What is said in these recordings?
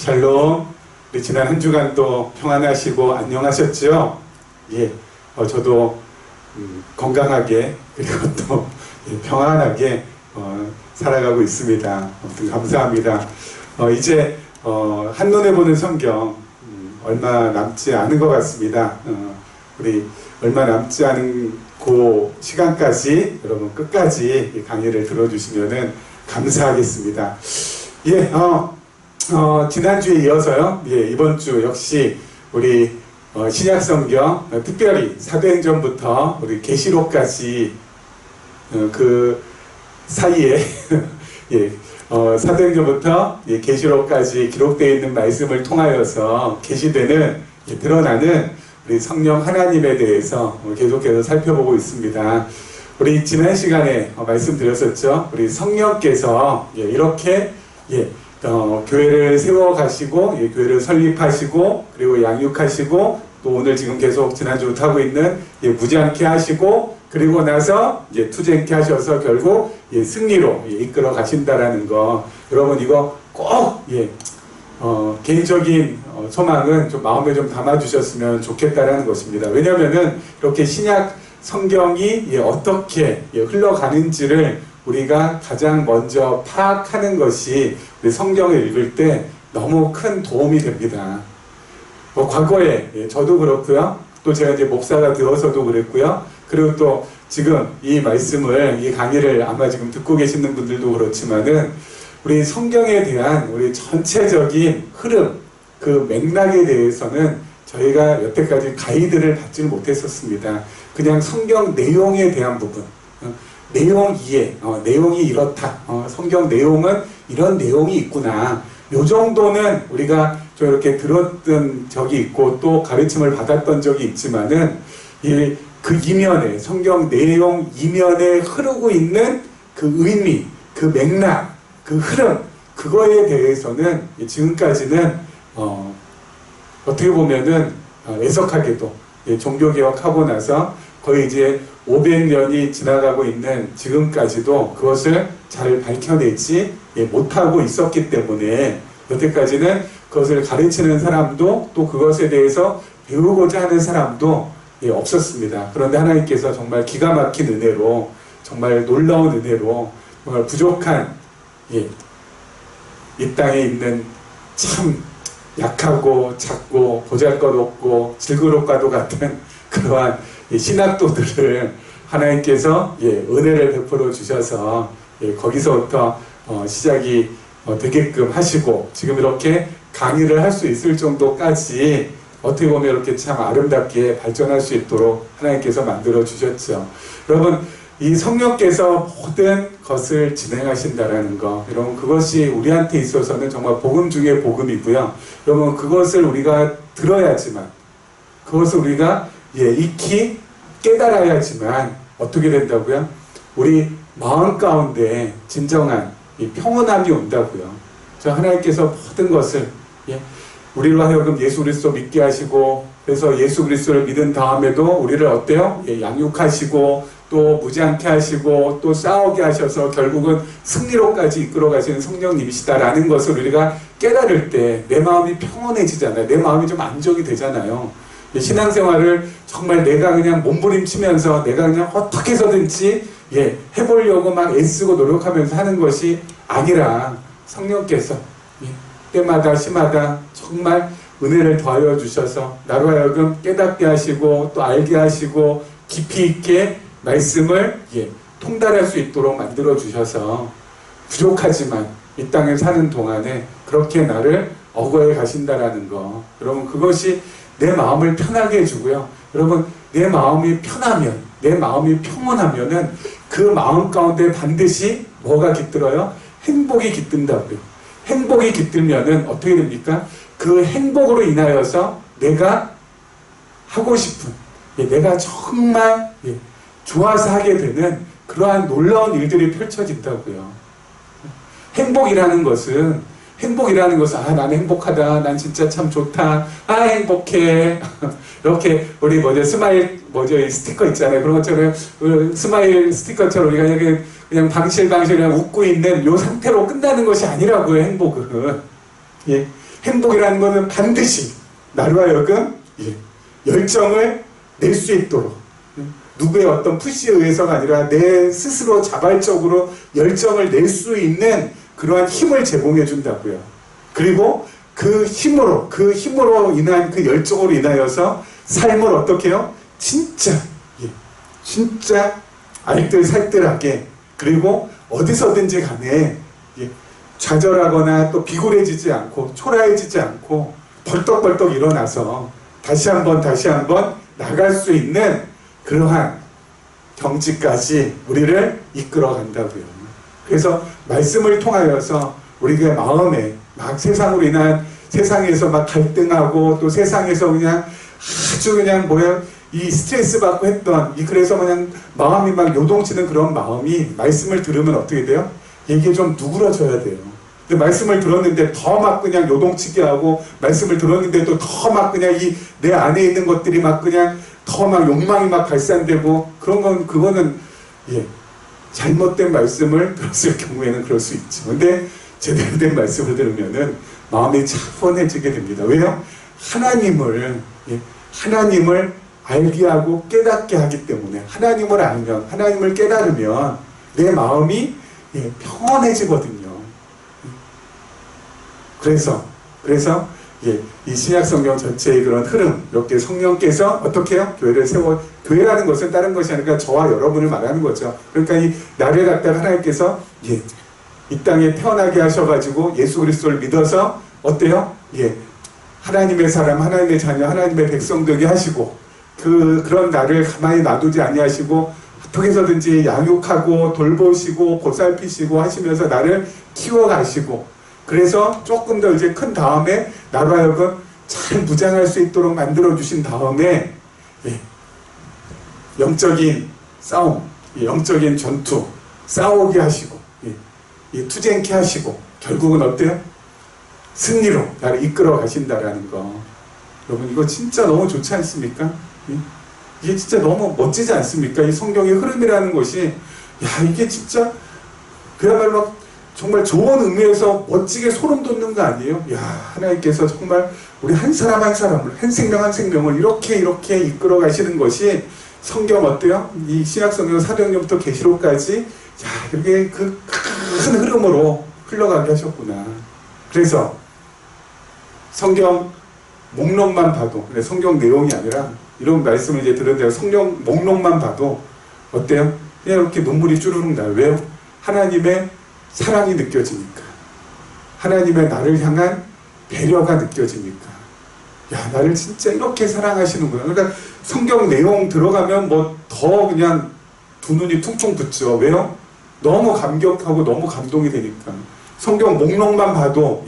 샬롬. 우리 지난 한 주간도 평안하시고 안녕하셨죠? 예, 저도 건강하게 그리고 또 평안하게 살아가고 있습니다. 아무튼 감사합니다. 이제 한눈에 보는 성경 얼마 남지 않은 것 같습니다. 우리 얼마 남지 않은 그 시간까지 여러분 끝까지 이 강의를 들어주시면은 감사하겠습니다. 예, 지난주에 이어서요. 예, 이번 주 역시 우리 신약성경 특별히 사도행전부터 우리 계시록까지 그 사이에 예, 사도행전부터 예, 계시록까지 기록되어 있는 말씀을 통하여서 계시되는 예, 드러나는 우리 성령 하나님에 대해서 계속해서 살펴보고 있습니다. 우리 지난 시간에 말씀드렸었죠. 우리 성령께서 예, 이렇게 예, 교회를 세워가시고 예, 교회를 설립하시고 그리고 양육하시고 또 오늘 지금 계속 지난주부터 하고 있는 예, 무지않게 하시고 그리고 나서 이제 투쟁케 하셔서 결국 예, 승리로 예, 이끌어 가신다라는 거 여러분 이거 꼭 예, 개인적인 소망은 좀 마음에 좀 담아주셨으면 좋겠다라는 것입니다. 왜냐하면은 이렇게 신약 성경이 예, 어떻게 예, 흘러가는지를 우리가 가장 먼저 파악하는 것이 우리 성경을 읽을 때 너무 큰 도움이 됩니다. 과거에 예, 저도 그렇고요. 또 제가 이제 목사가 되어서도 그랬고요. 그리고 또 지금 이 말씀을 이 강의를 아마 지금 듣고 계시는 분들도 그렇지만은 우리 성경에 대한 우리 전체적인 흐름 그 맥락에 대해서는 저희가 여태까지 가이드를 받지 못했었습니다. 그냥 성경 내용에 대한 부분 내용 이해, 내용이 이렇다. 성경 내용은 이런 내용이 있구나. 요 정도는 우리가 좀 이렇게 들었던 적이 있고 또 가르침을 받았던 적이 있지만은 그 이면에 성경 내용 이면에 흐르고 있는 그 의미, 그 맥락, 그 흐름 그거에 대해서는 지금까지는 어떻게 보면은 애석하게도 종교개혁하고 나서 거의 이제 500년이 지나가고 있는 지금까지도 그것을 잘 밝혀내지 못하고 있었기 때문에 여태까지는 그것을 가르치는 사람도 또 그것에 대해서 배우고자 하는 사람도 없었습니다. 그런데 하나님께서 정말 기가 막힌 은혜로 정말 놀라운 은혜로 정말 부족한 이 땅에 있는 참 약하고 작고 보잘것없고 질그릇과도 같은 그러한 신학도들을 하나님께서 은혜를 베풀어 주셔서 거기서부터 시작이 되게끔 하시고 지금 이렇게 강의를 할 수 있을 정도까지 어떻게 보면 이렇게 참 아름답게 발전할 수 있도록 하나님께서 만들어 주셨죠. 여러분 이 성령께서 모든 것을 진행하신다라는 거 여러분 그것이 우리한테 있어서는 정말 복음 중에 복음이고요. 여러분 그것을 우리가 들어야지만 그것을 우리가 익히 깨달아야지만 어떻게 된다고요? 우리 마음 가운데 진정한 이 평온함이 온다고요. 저 하나님께서 모든 것을 우리로 하여금 예수 그리스도 믿게 하시고 그래서 예수 그리스도를 믿은 다음에도 우리를 어때요? 양육하시고 또 무지않게 하시고 또 싸우게 하셔서 결국은 승리로까지 이끌어 가시는 성령님이시다라는 것을 우리가 깨달을 때 내 마음이 평온해지잖아요. 내 마음이 좀 안정이 되잖아요. 신앙생활을 정말 내가 그냥 몸부림치면서 내가 그냥 어떻게 해서든지 해보려고 막 애쓰고 노력하면서 하는 것이 아니라 성령께서 때마다 시마다 정말 은혜를 더하여 주셔서 나로 하여금 깨닫게 하시고 또 알게 하시고 깊이 있게 말씀을 통달할 수 있도록 만들어 주셔서 부족하지만 이 땅에 사는 동안에 그렇게 나를 어거해 가신다라는 거 여러분 그것이 내 마음을 편하게 해주고요. 여러분 내 마음이 편하면 내 마음이 평온하면은 그 마음 가운데 반드시 뭐가 깃들어요? 행복이 깃든다고요. 행복이 깃들면은 어떻게 됩니까? 그 행복으로 인하여서 내가 하고 싶은 내가 정말 좋아서 하게 되는 그러한 놀라운 일들이 펼쳐진다고요. 행복이라는 것은 나는 행복하다. 난 진짜 참 좋다. 행복해. 이렇게 우리 스마일 스티커 있잖아요. 그런 것처럼 스마일 스티커처럼 우리가 그냥 방실방실 그냥 웃고 있는 요 상태로 끝나는 것이 아니라고요. 행복은 행복이라는 것은 반드시 나로 하여금 열정을 낼 수 있도록, 누구의 어떤 푸시에 의해서가 아니라 내 스스로 자발적으로 열정을 낼 수 있는 그러한 힘을 제공해 준다고요. 그리고 그 힘으로 인한 그 열정으로 인하여서 삶을 어떻게 해요? 진짜 알뜰살뜰하게, 그리고 어디서든지 간에 좌절하거나 또 비굴해지지 않고 초라해지지 않고 벌떡벌떡 일어나서 다시 한번 나갈 수 있는 그러한 경지까지 우리를 이끌어 간다고요. 그래서 말씀을 통하여서 우리의 마음에 막 세상으로 인한, 세상에서 막 갈등하고 또 세상에서 그냥 아주 그냥 이 스트레스 받고 했던, 그래서 그냥 마음이 막 요동치는 그런 마음이 말씀을 들으면 어떻게 돼요? 이게 좀 누그러져야 돼요. 근데 말씀을 들었는데 더 막 그냥 요동치게 하고, 말씀을 들었는데도 더 막 그냥 내 안에 있는 것들이 막 그냥 더 막 욕망이 막 발산되고, 그거는 잘못된 말씀을 들었을 경우에는 그럴 수 있죠. 근데 제대로 된 말씀을 들으면은 마음이 차분해지게 됩니다. 왜요? 하나님을 알게 하고 깨닫게 하기 때문에, 하나님을 알면, 하나님을 깨달으면 내 마음이 평안해지거든요. 그래서 이 신약성경 전체의 그런 흐름, 이렇게 성령께서 어떻게 해요? 교회를 교회라는 것은 다른 것이 아니라 저와 여러분을 말하는 거죠. 그러니까 이 나를 갖다가 하나님께서 이 땅에 태어나게 하셔가지고 예수 그리스도를 믿어서 어때요? 하나님의 사람, 하나님의 자녀, 하나님의 백성 되게 하시고, 그런 나를 가만히 놔두지 아니하시고 어떻게 해서든지 양육하고 돌보시고 보살피시고 하시면서 나를 키워가시고, 그래서 조금 더 이제 큰 다음에 나로 하여금 잘 무장할 수 있도록 만들어주신 다음에 영적인 싸움, 영적인 전투 싸우게 하시고 투쟁케 하시고, 결국은 어때요? 승리로 나를 이끌어 가신다라는 거. 여러분, 이거 진짜 너무 좋지 않습니까? 이게 진짜 너무 멋지지 않습니까? 이 성경의 흐름이라는 것이, 이게 진짜 그야말로 정말 좋은 의미에서 멋지게 소름 돋는 거 아니에요? 하나님께서 정말 우리 한 사람 한 사람을, 한 생명 한 생명을 이렇게 이끌어 가시는 것이, 성경 어때요? 이 신약성경 사도행전부터 계시록까지 이렇게 그 큰 흐름으로 흘러가게 하셨구나. 그래서 성경 목록만 봐도, 성경 내용이 아니라 이런 말씀을 이제 들은데, 성경 목록만 봐도 어때요? 그냥 이렇게 눈물이 쭈르륵 나요. 왜요? 하나님의 사랑이 느껴지니까, 하나님의 나를 향한 배려가 느껴지니까, 나를 진짜 이렇게 사랑하시는구나. 그러니까 성경 내용 들어가면 더 그냥 두 눈이 퉁퉁 붙죠. 왜요? 너무 감격하고 너무 감동이 되니까. 성경 목록만 봐도,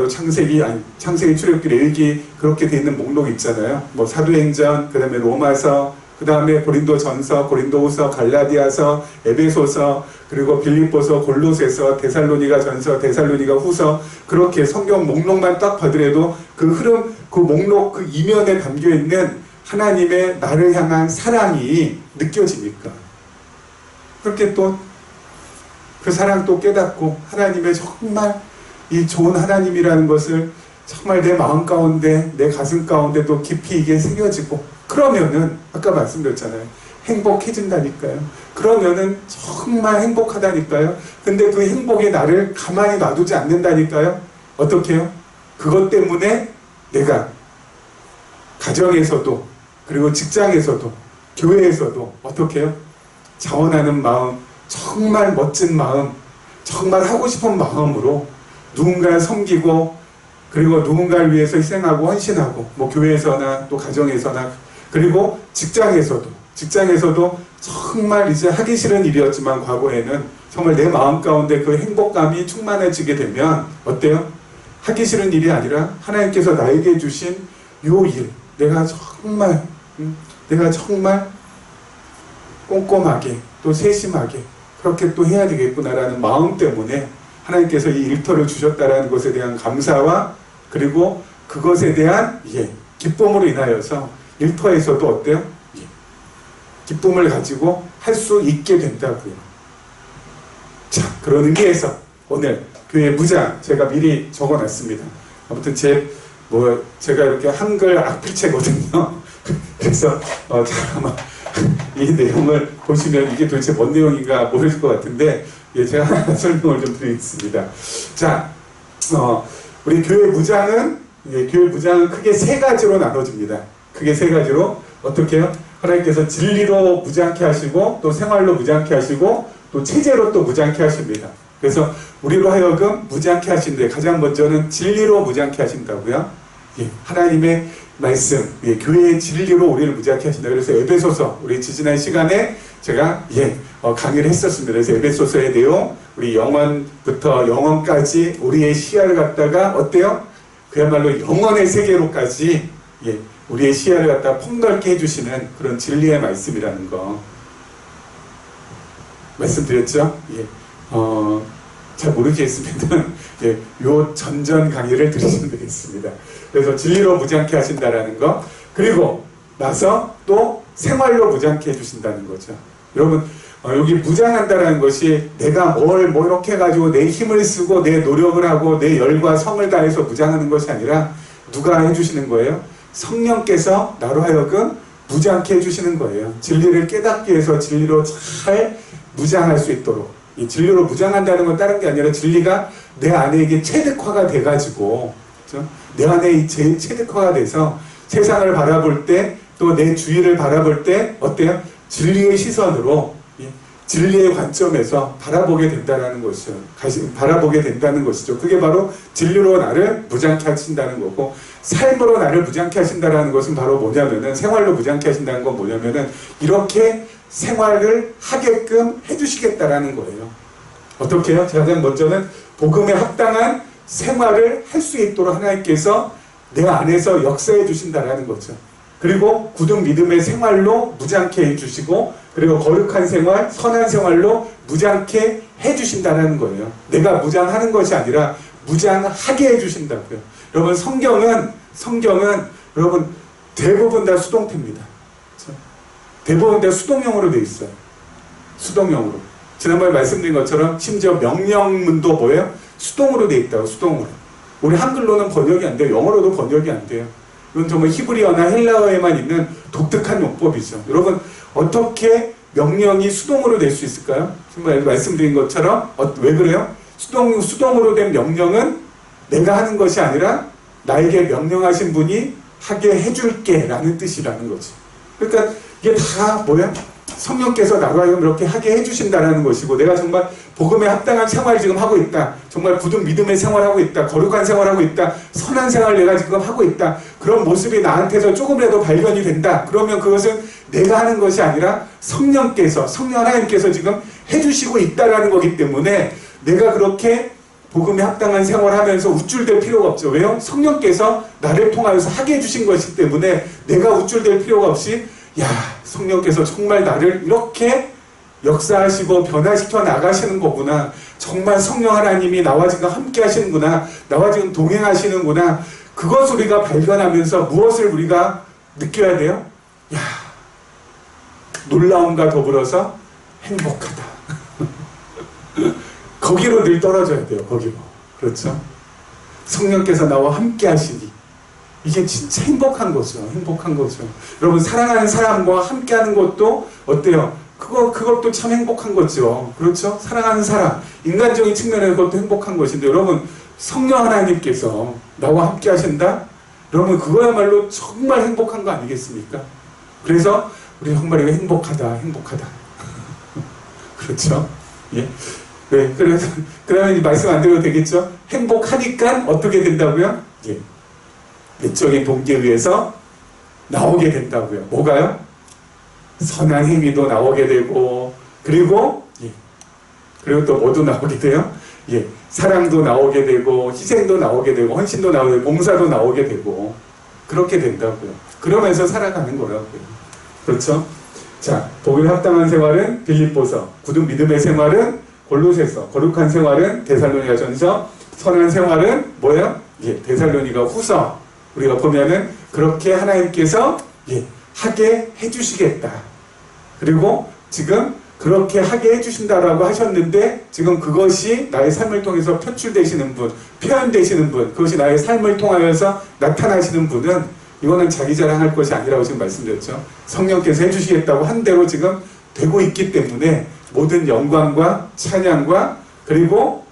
창세기, 출애굽기, 레위기 그렇게 돼 있는 목록 있잖아요. 사도행전, 그 다음에 로마서, 그 다음에 고린도전서, 고린도후서, 갈라디아서, 에베소서, 그리고 빌립보서, 골로새서, 데살로니가전서, 데살로니가후서, 그렇게 성경 목록만 딱 봐더라도 그 흐름, 그 목록 그 이면에 담겨 있는 하나님의 나를 향한 사랑이 느껴지니까, 그렇게 또 그 사랑 또 깨닫고, 하나님의 정말 이 좋은 하나님이라는 것을 정말 내 마음 가운데, 내 가슴 가운데 또 깊이 이게 새겨지고, 그러면은 아까 말씀드렸잖아요. 행복해진다니까요. 그러면은 정말 행복하다니까요. 근데 그 행복이 나를 가만히 놔두지 않는다니까요. 어떻게 해요? 그것 때문에 내가 가정에서도, 그리고 직장에서도, 교회에서도 어떻게 해요? 자원하는 마음, 정말 멋진 마음, 정말 하고 싶은 마음으로 누군가를 섬기고, 그리고 누군가를 위해서 희생하고 헌신하고, 교회에서나 또 가정에서나, 그리고 직장에서도 정말 이제 하기 싫은 일이었지만 과거에는 정말 내 마음 가운데 그 행복감이 충만해지게 되면 어때요? 하기 싫은 일이 아니라 하나님께서 나에게 주신 요 일, 내가 정말 꼼꼼하게 또 세심하게 그렇게 또 해야 되겠구나라는 마음 때문에 하나님께서 이 일터를 주셨다라는 것에 대한 감사와, 그리고 그것에 대한 기쁨으로 인하여서 일터에서도 어때요? 기쁨을 가지고 할 수 있게 된다고요. 자, 그런 의미에서 오늘 교회 무장 제가 미리 적어놨습니다. 아무튼 제가 이렇게 한글 악필체거든요. 그래서 제가 아마 이 내용을 보시면 이게 도대체 뭔 내용인가 모르실 것 같은데 제가 하나 설명을 좀 드리겠습니다. 자, 우리 교회 무장은 크게 세 가지로 나눠집니다. 크게 세 가지로 어떻게 해요? 하나님께서 진리로 무장케 하시고 또 생활로 무장케 하시고 또 체제로 또 무장케 하십니다. 그래서 우리로 하여금 무장케 하신데 가장 먼저는 진리로 무장케 하신다고요. 하나님의 말씀, 교회의 진리로 우리를 무장케 하신다. 그래서 에베소서 우리 지지난 시간에 제가 강의를 했었습니다. 그래서 에베소서의 내용 우리 영원부터 영원까지 우리의 시야를 갖다가 어때요? 그야말로 영원의 세계로까지 우리의 시야를 갖다가 폭넓게 해주시는 그런 진리의 말씀이라는 거 말씀드렸죠? 잘 모르겠으면 요 전전 강의를 들으시면 되겠습니다. 그래서 진리로 무장케 하신다라는 거, 그리고 나서 또 생활로 무장케 해주신다는 거죠. 여러분 여기 무장한다라는 것이 내가 뭐 이렇게 해가지고 내 힘을 쓰고 내 노력을 하고 내 열과 성을 다해서 무장하는 것이 아니라 누가 해주시는 거예요? 성령께서 나로 하여금 무장케 해주시는 거예요. 진리를 깨닫기 위해서 진리로 잘 무장할 수 있도록. 이 진리로 무장한다는 건 다른 게 아니라 진리가 내 안에 이게 체득화가 돼가지고, 그렇죠? 내 안에 체득화가 돼서 세상을 바라볼 때 또 내 주위를 바라볼 때 어때요? 진리의 시선으로, 진리의 관점에서 바라보게 된다는 것이죠. 바라보게 된다는 것이죠. 그게 바로 진리로 나를 무장케 하신다는 거고, 삶으로 나를 무장케 하신다는 것은 바로 뭐냐면은, 생활로 무장케 하신다는 건 뭐냐면은 이렇게 생활을 하게끔 해주시겠다라는 거예요. 어떻게 해요? 가장 먼저는 복음에 합당한 생활을 할 수 있도록 하나님께서 내 안에서 역사해 주신다라는 거죠. 그리고 굳은 믿음의 생활로 무장케 해주시고, 그리고 거룩한 생활, 선한 생활로 무장케 해주신다는 거예요. 내가 무장하는 것이 아니라 무장하게 해주신다고요. 여러분 성경은 여러분 대부분 다 수동태입니다. 그렇죠? 대부분 다 수동형으로 되어 있어요. 수동형으로. 지난번에 말씀드린 것처럼 심지어 명령문도 뭐예요? 수동으로 되어 있다고, 수동으로. 우리 한글로는 번역이 안 돼요. 영어로도 번역이 안 돼요. 이건 정말 히브리어나 헬라어에만 있는 독특한 용법이죠. 여러분 어떻게 명령이 수동으로 될 수 있을까요? 지금 말씀드린 것처럼 왜 그래요? 수동으로 된 명령은 내가 하는 것이 아니라 나에게 명령하신 분이 하게 해줄게 라는 뜻이라는 거죠. 그러니까 이게 다 뭐야? 성령께서 나로 하여금 이렇게 하게 해주신다는 것이고, 내가 정말 복음에 합당한 생활을 지금 하고 있다, 정말 굳은 믿음의 생활하고 있다, 거룩한 생활하고 있다, 선한 생활을 내가 지금 하고 있다, 그런 모습이 나한테서 조금이라도 발견이 된다. 그러면 그것은 내가 하는 것이 아니라 성령 하나님께서 지금 해주시고 있다라는 거기 때문에 내가 그렇게 복음에 합당한 생활을 하면서 우쭐댈 필요가 없죠. 왜요? 성령께서 나를 통하여서 하게 해주신 것이기 때문에 내가 우쭐댈 필요가 없이, 야, 성령께서 정말 나를 이렇게 역사하시고 변화시켜 나가시는 거구나. 정말 성령 하나님이 나와 지금 함께 하시는구나. 나와 지금 동행하시는구나. 그것을 우리가 발견하면서 무엇을 우리가 느껴야 돼요? 야, 놀라움과 더불어서 행복하다. 거기로 늘 떨어져야 돼요. 거기로. 그렇죠? 성령께서 나와 함께 하시니 이게 진짜 행복한 거죠. 행복한 거죠. 여러분 사랑하는 사람과 함께하는 것도 어때요? 그것도 참 행복한 거죠. 그렇죠? 사랑하는 사람, 인간적인 측면에서 그것도 행복한 것인데, 여러분 성령 하나님께서 나와 함께 하신다? 여러분 그거야말로 정말 행복한 거 아니겠습니까? 그래서 우리 정말 이거 행복하다. 그렇죠? 예. 네, 그래서 그러면 말씀 안 드려도 되겠죠? 행복하니까 어떻게 된다고요? 예. 내적인 동기에 의해서 나오게 된다고요. 뭐가요? 선한 행위도 나오게 되고, 그리고 또 뭐도 나오게 돼요? 사랑도 나오게 되고, 희생도 나오게 되고, 헌신도 나오게 되고, 봉사도 나오게 되고, 그렇게 된다고요. 그러면서 살아가는 거라고요. 그렇죠? 자, 복음에 합당한 생활은 빌립보서, 굳은 믿음의 생활은 골로새서, 거룩한 생활은 데살로니가전서, 선한 생활은 뭐예요? 데살로니가 후서. 우리가 보면은 그렇게 하나님께서 하게 해주시겠다. 그리고 지금 그렇게 하게 해주신다라고 하셨는데 지금 그것이 나의 삶을 통해서 표출되시는 분, 표현되시는 분, 그것이 나의 삶을 통하여서 나타나시는 분은 이거는 자기 자랑할 것이 아니라고 지금 말씀드렸죠. 성령께서 해주시겠다고 한 대로 지금 되고 있기 때문에 모든 영광과 찬양과 그리고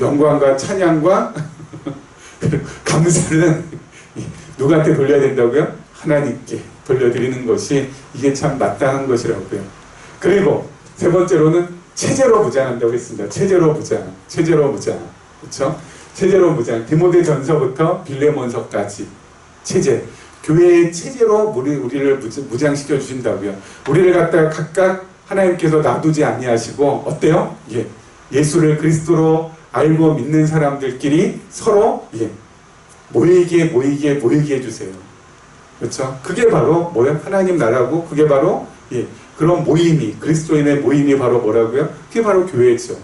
영광과 찬양과 감사는 누구한테 돌려야 된다고요? 하나님께 돌려드리는 것이 이게 참 마땅한 것이라고요. 그리고 세 번째로는 체제로 무장한다고 했습니다. 체제로 무장, 체제로 무장, 그렇죠? 체제로 무장. 디모데전서부터 빌레몬서까지 체제. 교회의 체제로 우리를 무장시켜 주신다고요. 우리를 갖다가 각각 하나님께서 놔두지 아니하시고 어때요? 예수를 그리스도로 알고 믿는 사람들끼리 서로 모이게 해주세요. 그렇죠? 그게 바로 뭐예요? 하나님 나라고 그게 바로 그런 모임이 그리스도인의 모임이 바로 뭐라고요? 그게 바로 교회죠.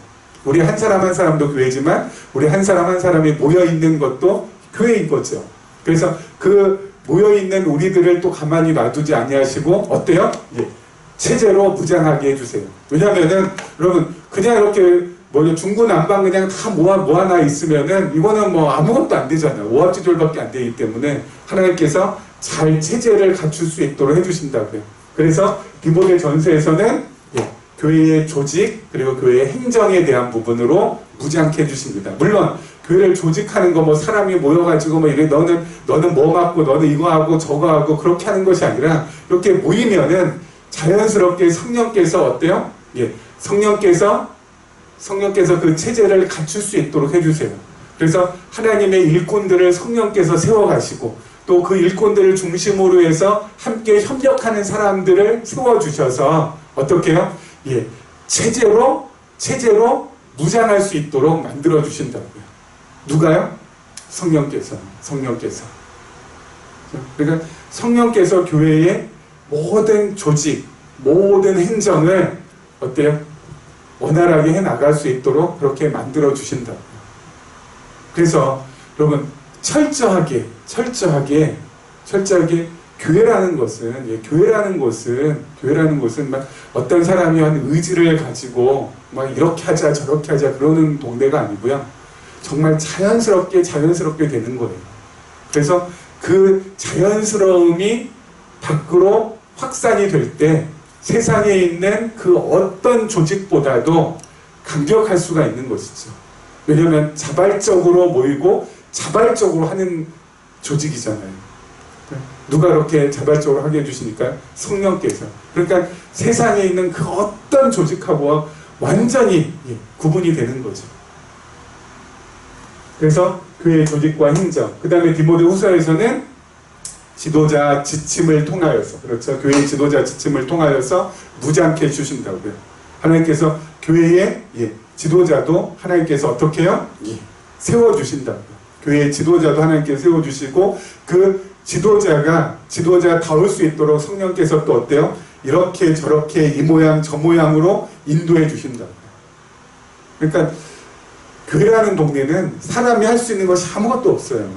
우리 한 사람 한 사람도 교회지만 우리 한 사람 한 사람이 모여 있는 것도 교회인 거죠. 그래서 그 모여 있는 우리들을 또 가만히 놔두지 아니하시고 어때요? 체제로 무장하게 해주세요. 왜냐하면은 여러분 그냥 이렇게 중구난방 그냥 다 모아놔 있으면은 이거는 뭐 아무것도 안 되잖아요. 오합지졸밖에 안 되기 때문에 하나님께서 잘 체제를 갖출 수 있도록 해주신다고요. 그래서 디모데전서에서는 교회의 조직 그리고 교회의 행정에 대한 부분으로 무장케 해주십니다. 물론 교회를 조직하는 거 사람이 모여가지고 이래 너는 뭐 맡고 너는 이거 하고 저거 하고 그렇게 하는 것이 아니라 이렇게 모이면은 자연스럽게 성령께서 어때요? 성령께서 그 체제를 갖출 수 있도록 해주세요. 그래서 하나님의 일꾼들을 성령께서 세워가시고 또 그 일꾼들을 중심으로 해서 함께 협력하는 사람들을 세워주셔서 어떻게 해요? 체제로 무장할 수 있도록 만들어 주신다고요. 누가요? 성령께서. 그러니까 성령께서 교회의 모든 조직, 모든 행정을 어때요? 원활하게 해나갈 수 있도록 그렇게 만들어 주신다고요. 그래서 여러분 철저하게 교회라는 것은 막 어떤 사람이 한 의지를 가지고 막 이렇게 하자 저렇게 하자 그러는 동네가 아니고요. 정말 자연스럽게 되는 거예요. 그래서 그 자연스러움이 밖으로 확산이 될 때 세상에 있는 그 어떤 조직보다도 강력할 수가 있는 것이죠. 왜냐하면 자발적으로 모이고 자발적으로 하는 조직이잖아요. 누가 그렇게 자발적으로 하게 해주시니까? 성령께서. 그러니까 세상에 있는 그 어떤 조직하고 완전히 구분이 되는 거죠. 그래서 교회의 조직과 행정, 그 다음에 디모데후서에서는 지도자 지침을 통하여서, 그렇죠? 교회의 지도자 지침을 통하여서 무장케 해주신다고요. 하나님께서 교회의 지도자도 하나님께서 어떻게 해요? 세워주신다고요. 교회의 지도자도 하나님께서 세워주시고 그 지도자다울 수 있도록 성령께서 또 어때요? 이렇게 저렇게 이 모양 저 모양으로 인도해 주신다고요. 그러니까 교회라는 동네는 사람이 할 수 있는 것이 아무것도 없어요.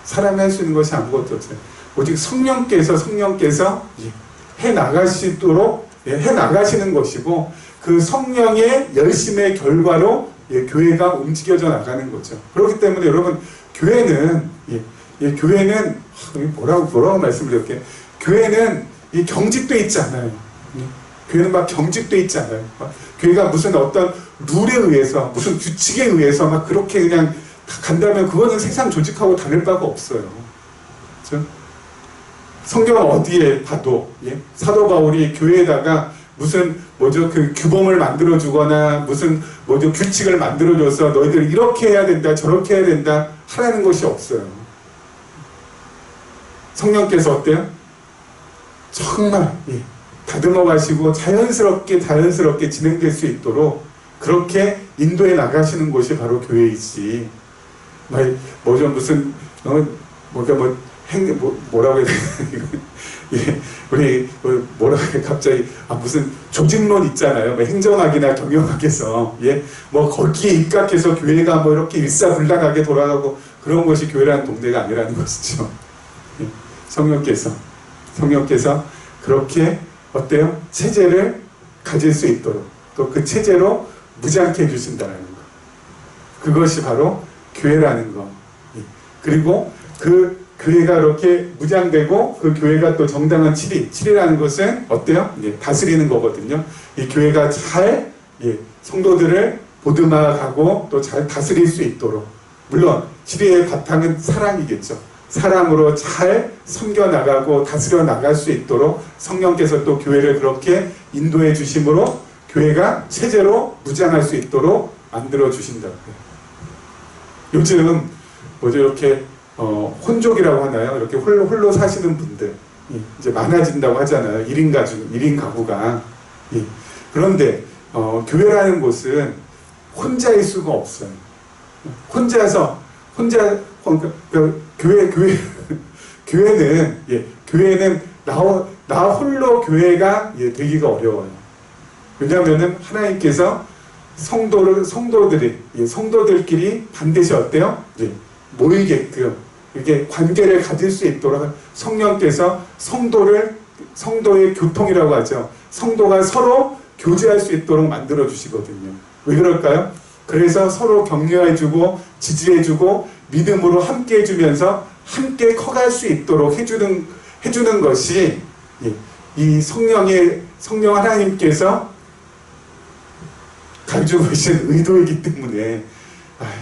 사람이 할 수 있는 것이 아무것도 없어요. 오직 성령께서 해나가시도록 해나가시는 것이고 그 성령의 열심의 결과로 교회가 움직여져 나가는 거죠. 그렇기 때문에 여러분 교회는 뭐라고 말씀을 드릴게요. 교회는 경직돼 있지 않아요. 교회는 막 경직돼 있지 않아요. 교회가 무슨 어떤 룰에 의해서 무슨 규칙에 의해서 막 그렇게 그냥 간다면 그거는 세상 조직하고 다를 바가 없어요. 그렇죠? 성경 어디에 봐도 사도 바울이 교회에다가 무슨 그 규범을 만들어 주거나 무슨 규칙을 만들어 줘서 너희들 이렇게 해야 된다 저렇게 해야 된다 하라는 것이 없어요. 성령께서 어때요? 정말 다듬어 가시고 자연스럽게 진행될 수 있도록 그렇게 인도해 나가시는 곳이 바로 교회이지. 뭐라고 해야 되나? 우리 뭐라고 해 갑자기 무슨 조직론 있잖아요. 행정학이나 경영학에서 거기에 입각해서 교회가 이렇게 일사불란하게 돌아가고 그런 것이 교회라는 동네가 아니라는 것이죠. 성령께서 그렇게 어때요? 체제를 가질 수 있도록 또 그 체제로 무장케 해주신다는 거. 그것이 바로 교회라는 거. 그리고 그 교회가 이렇게 무장되고 그 교회가 또 정당한 치리라는 것은 어때요? 다스리는 거거든요. 이 교회가 잘 성도들을 보듬어가고 또 잘 다스릴 수 있도록, 물론 치리의 바탕은 사랑이겠죠. 사랑으로 잘 섬겨나가고 다스려 나갈 수 있도록 성령께서 또 교회를 그렇게 인도해 주심으로 교회가 체제로 무장할 수 있도록 만들어 주신다고요. 요즘 뭐죠, 이렇게 혼족이라고 하나요? 이렇게 홀로 사시는 분들 이제 많아진다고 하잖아요. 1인 가구가. 그런데 교회라는 곳은 혼자일 수가 없어요. 교회는 나 홀로 교회가 되기가 어려워요. 왜냐하면은 하나님께서 성도들끼리 반드시 어때요? 모이게끔 이렇게 관계를 가질 수 있도록 성령께서 성도의 교통이라고 하죠. 성도가 서로 교제할 수 있도록 만들어 주시거든요. 왜 그럴까요? 그래서 서로 격려해주고 지지해주고 믿음으로 함께 해주면서 함께 커갈 수 있도록 해주는 것이 이 성령 하나님께서 가지고 계신 의도이기 때문에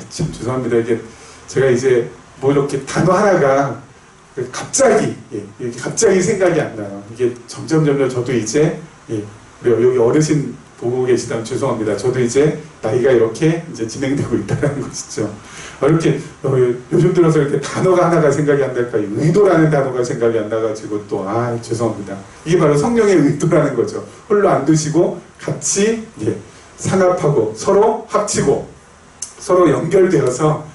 참 죄송합니다. 이게 제가 이제 뭐 이렇게 단어 하나가 갑자기 생각이 안 나요. 이게 점점 저도 이제 여기 어르신 보고 계시다면 죄송합니다. 저도 이제 나이가 이렇게 이제 진행되고 있다는 것이죠. 이렇게 요즘 들어서 이렇게 단어가 하나가 생각이 안 날까? 의도라는 단어가 생각이 안 나가지고 또 죄송합니다. 이게 바로 성령의 의도라는 거죠. 홀로 안 두시고 같이 상합하고 서로 합치고 서로 연결되어서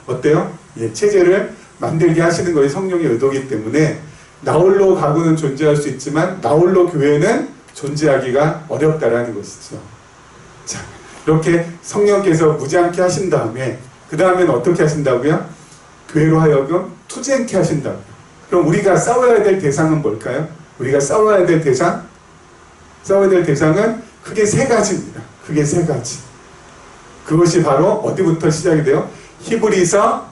어때요? 체제를 만들게 하시는 것이 성령의 의도이기 때문에 나홀로 가구는 존재할 수 있지만 나홀로 교회는 존재하기가 어렵다라는 것이죠. 자, 이렇게 성령께서 무장케 하신 다음에 그 다음에는 어떻게 하신다고요? 교회로 하여금 투쟁케 하신다고요. 그럼 우리가 싸워야 될 대상은 뭘까요? 우리가 싸워야 될 대상은 크게 세 가지입니다. 크게 세 가지. 그것이 바로 어디부터 시작이 돼요? 히브리서부터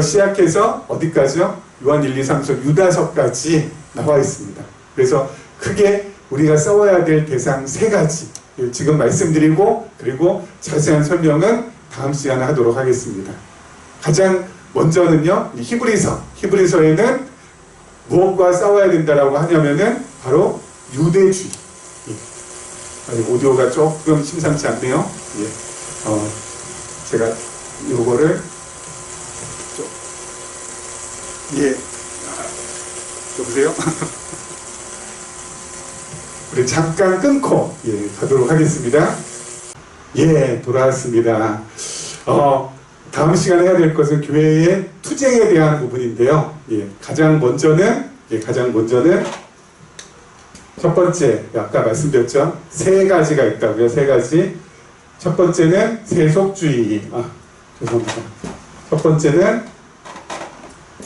시작해서 어디까지요? 요한 1, 2, 3서 유다서까지 나와 있습니다. 그래서 크게 우리가 싸워야 될 대상 세 가지 지금 말씀드리고 그리고 자세한 설명은 다음 시간에 하도록 하겠습니다. 가장 먼저는요, 히브리서에는 무엇과 싸워야 된다라고 하냐면은 바로 유대주의. 오디오가 조금 심상치 않네요. 제가 요거를 여보세요? 우리 잠깐 끊고 가도록 하겠습니다. 돌아왔습니다. 다음 시간에 해야 될 것은 교회의 투쟁에 대한 부분인데요. 가장 먼저는 첫 번째, 아까 말씀드렸죠? 세 가지가 있다고요. 세 가지. 첫 번째는 세속주의. 죄송합니다.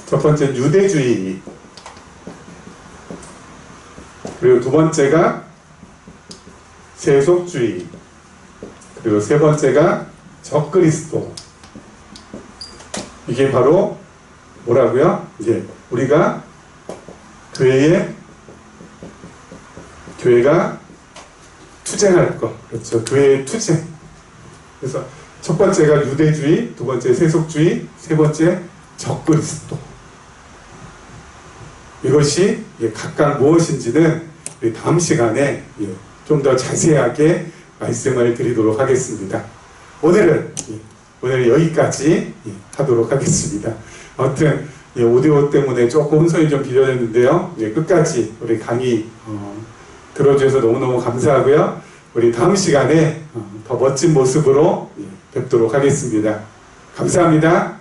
첫 번째는 유대주의. 그리고 두 번째가 세속주의. 그리고 세 번째가 적그리스도. 이게 바로 뭐라고요? 우리가 교회가 투쟁할 것. 그렇죠. 교회의 투쟁. 그래서 첫 번째가 유대주의, 두 번째 세속주의, 세 번째 적그리스도. 이것이 각각 무엇인지는 다음 시간에 좀 더 자세하게 말씀을 드리도록 하겠습니다. 오늘은 여기까지 하도록 하겠습니다. 아무튼 오디오 때문에 조금 혼선이 좀 빚어졌는데요. 끝까지 우리 강의 들어주셔서 너무너무 감사하고요. 우리 다음 시간에 더 멋진 모습으로 뵙도록 하겠습니다. 감사합니다.